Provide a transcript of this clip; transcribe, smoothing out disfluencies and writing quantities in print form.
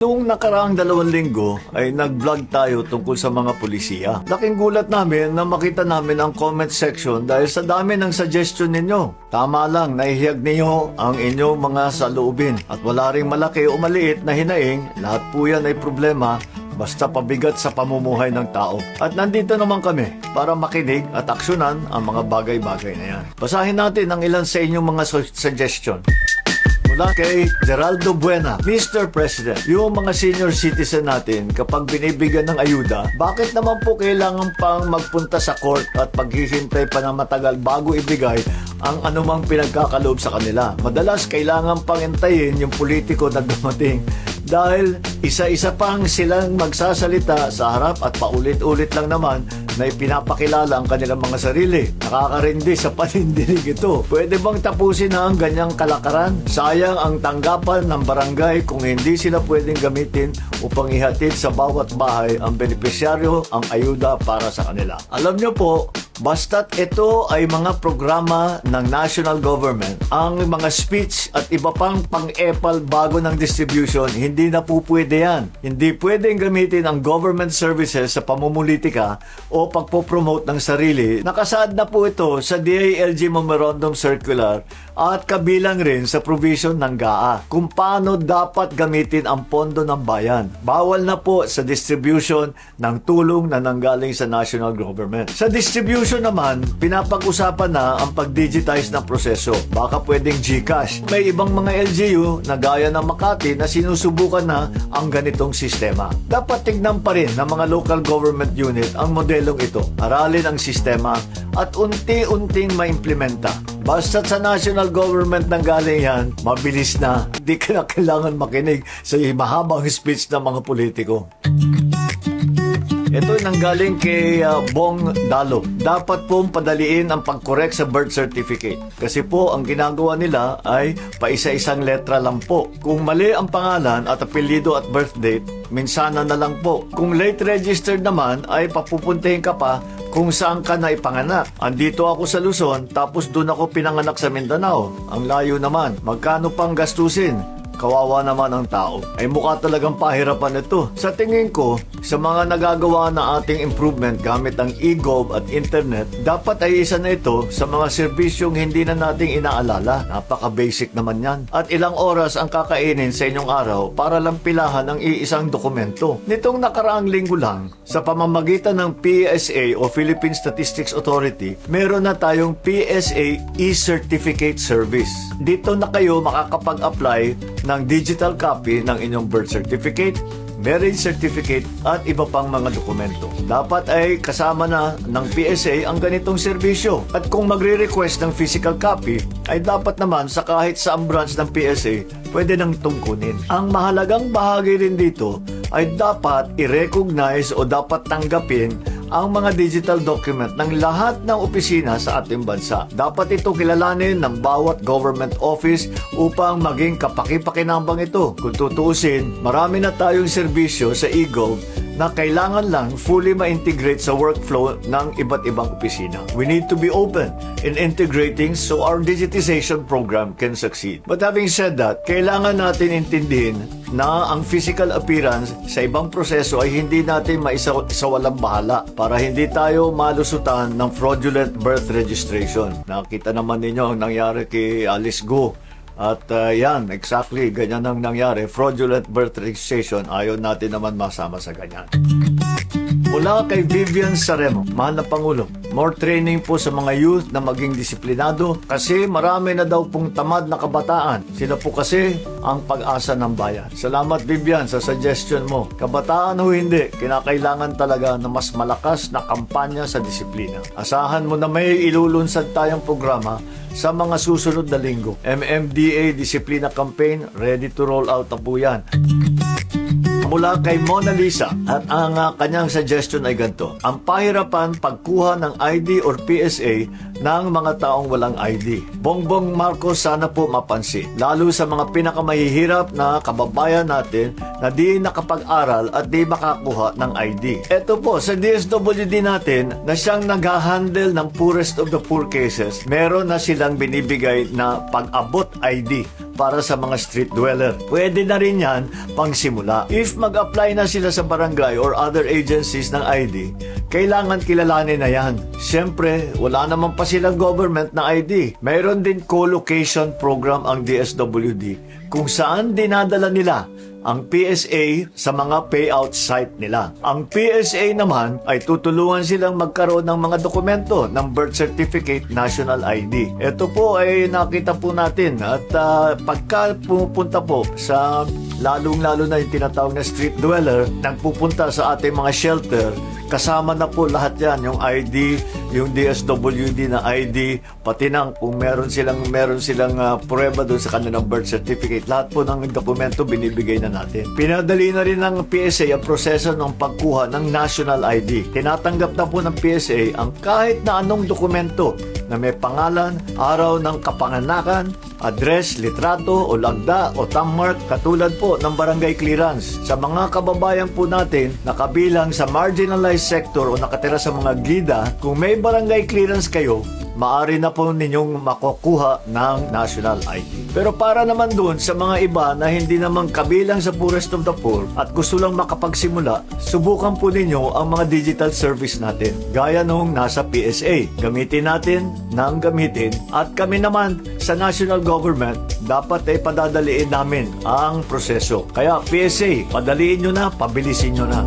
Noong nakaraang 2 linggo ay nag-vlog tayo tungkol sa mga pulisiya. Laking gulat namin na makita namin ang comment section dahil sa dami ng suggestion ninyo. Tama lang, naihiyag niyo ang inyong mga saloobin. At wala ring malaki o maliit na hinaing, lahat po yan ay problema basta pabigat sa pamumuhay ng tao. At nandito naman kami para makinig at aksyonan ang mga bagay-bagay na yan. Basahin natin ang ilan sa inyong mga suggestion. Mula kay Geraldo Buena, Mr. President, yung mga senior citizen natin kapag binibigyan ng ayuda, bakit naman po kailangan pang magpunta sa court at paghihintay pa ng matagal bago ibigay ang anumang pinagkakaloob sa kanila? Madalas kailangan pang hintayin yung politiko na dumating dahil isa-isa pang silang magsasalita sa harap at paulit-ulit lang naman na ipinapakilala ang kanilang mga sarili. Nakakarindi sa panindinig ito. Pwede bang tapusin na ang ganyang kalakaran? Sayang ang tanggapan ng barangay kung hindi sila pwedeng gamitin upang ihatid sa bawat bahay ang benepisyaryo ang ayuda para sa kanila. Alam nyo po, basta't ito ay mga programa ng national government, ang mga speech at iba pang pang-epal bago ng distribution, hindi na po pwede yan. Hindi pwedeng gamitin ang government services sa pamumulitika o pagpopromote ng sarili. Nakasaad na po ito sa DILG Memorandum Circular at kabilang rin sa provision ng GAA kung paano dapat gamitin ang pondo ng bayan. Bawal na po sa distribution ng tulong na nanggaling sa national government. Sa distribution naman, pinapag-usapan na ang pag-digitize ng proseso. Baka pwedeng GCash. May ibang mga LGU na gaya ng Makati na sinusubukan na ang ganitong sistema. Dapat tignan pa rin ng mga local government unit ang modelong ito. Aralin ang sistema at unti-unting maimplementa. Basta sa national government nang galing yan, mabilis na. Hindi ka na kailangan makinig sa mahabang speech ng mga politiko. Ito ay nanggaling kay Bong Dalo. Dapat pong padaliin ang pag-correct sa birth certificate. Kasi po, ang ginagawa nila ay paisa-isang letra lang po. Kung mali ang pangalan at apelyido at birth date, minsana na lang po. Kung late registered naman, ay papupuntahin ka pa kung saan ka na ipanganak. Andito ako sa Luzon, tapos doon ako pinanganak sa Mindanao. Ang layo naman. Magkano pang gastusin? Kawawa naman ang tao. Ay mukha talagang pahirapan ito. Sa tingin ko, sa mga nagagawa na ating improvement gamit ang e-gov at internet, dapat ay isa na ito sa mga serbisyong hindi na nating inaalala. Napaka-basic naman yan. At ilang oras ang kakainin sa inyong araw para lang pilahan ang iisang dokumento. Nitong nakaraang linggo lang, sa pamamagitan ng PSA o Philippine Statistics Authority, meron na tayong PSA e-certificate service. Dito na kayo makakapag-apply ng digital copy ng inyong birth certificate, marriage certificate at iba pang mga dokumento. Dapat ay kasama na ng PSA ang ganitong serbisyo. At kung magre-request ng physical copy, ay dapat naman sa kahit saang branch ng PSA, pwede nang tungkunin. Ang mahalagang bahagi rin dito ay dapat i-recognize o dapat tanggapin ang mga digital document ng lahat ng opisina sa ating bansa. Dapat ito kilalanin ng bawat government office upang maging kapaki-pakinabang ito. Kung tutuusin, marami na tayong serbisyo sa e-gov na kailangan lang fully ma-integrate sa workflow ng iba't ibang opisina. We need to be open in integrating so our digitization program can succeed. But having said that, kailangan natin intindihin na ang physical appearance sa ibang proseso ay hindi natin maisawalang bahala para hindi tayo malusutan ng fraudulent birth registration. Nakita naman ninyo ang nangyari kay Alice Go. At yan, exactly, ganyan ang nangyari. Fraudulent birth registration, ayaw natin naman masama sa ganyan. Mula kay Vivian Saremo, mahal na Pangulo, more training po sa mga youth na maging disiplinado kasi marami na daw pong tamad na kabataan. Sila po kasi ang pag-asa ng bayan. Salamat Vivian sa suggestion mo. Kabataan o hindi, kinakailangan talaga na mas malakas na kampanya sa disiplina. Asahan mo na may ilulunsad tayong programa sa mga susunod na linggo. MMDA Disciplina Campaign, ready to roll out na po yan. Mula kay Mona Lisa at ang kanyang suggestion ay ganito. Ang pahirapan pagkuha ng ID or PSA ng mga taong walang ID. Bongbong Marcos sana po mapansin. Lalo sa mga pinakamahihirap na kababayan natin na di nakapag-aral at di makakuha ng ID. Ito po, sa DSWD natin na siyang nag-handle ng poorest of the poor cases, meron na silang binibigay na pag-abot ID para sa mga street dweller. Pwede na rin yan pang simula. If mag-apply na sila sa barangay or other agencies ng ID, kailangan kilalanin na yan. Siyempre, wala naman pa silang government na ID. Mayroon din co-location program ang DSWD kung saan dinadala nila ang PSA sa mga payout site nila. Ang PSA naman ay tutulungan silang magkaroon ng mga dokumento ng birth certificate, national ID. Ito po ay nakita po natin at pagka pumupunta po sa lalong-lalo na yung tinatawag na street dweller, nagpupunta sa ating mga shelter, kasama na po lahat yan, yung ID, yung DSWD na ID, pati nang kung meron silang prueba doon sa kanilang birth certificate. Lahat po ng dokumento binibigay na natin. Pinadali na rin ng PSA ang proseso ng pagkuha ng national ID. Tinatanggap na po ng PSA ang kahit na anong dokumento na may pangalan, araw ng kapanganakan, address, litrato o lagda o thumbmark katulad po ng barangay clearance. Sa mga kababayan po natin na kabilang sa marginalized sector o nakatira sa mga gida, kung may barangay clearance kayo, maaari na po ninyong makukuha ng national ID. Pero para naman dun sa mga iba na hindi naman kabilang sa poorest of the poor at gusto lang makapagsimula, subukan po ninyo ang mga digital service natin. Gaya nung nasa PSA. Gamitin natin nang gamitin at kami naman sa national government dapat ay padadaliin namin ang proseso. Kaya PSA, padaliin nyo na, pabilisin nyo na.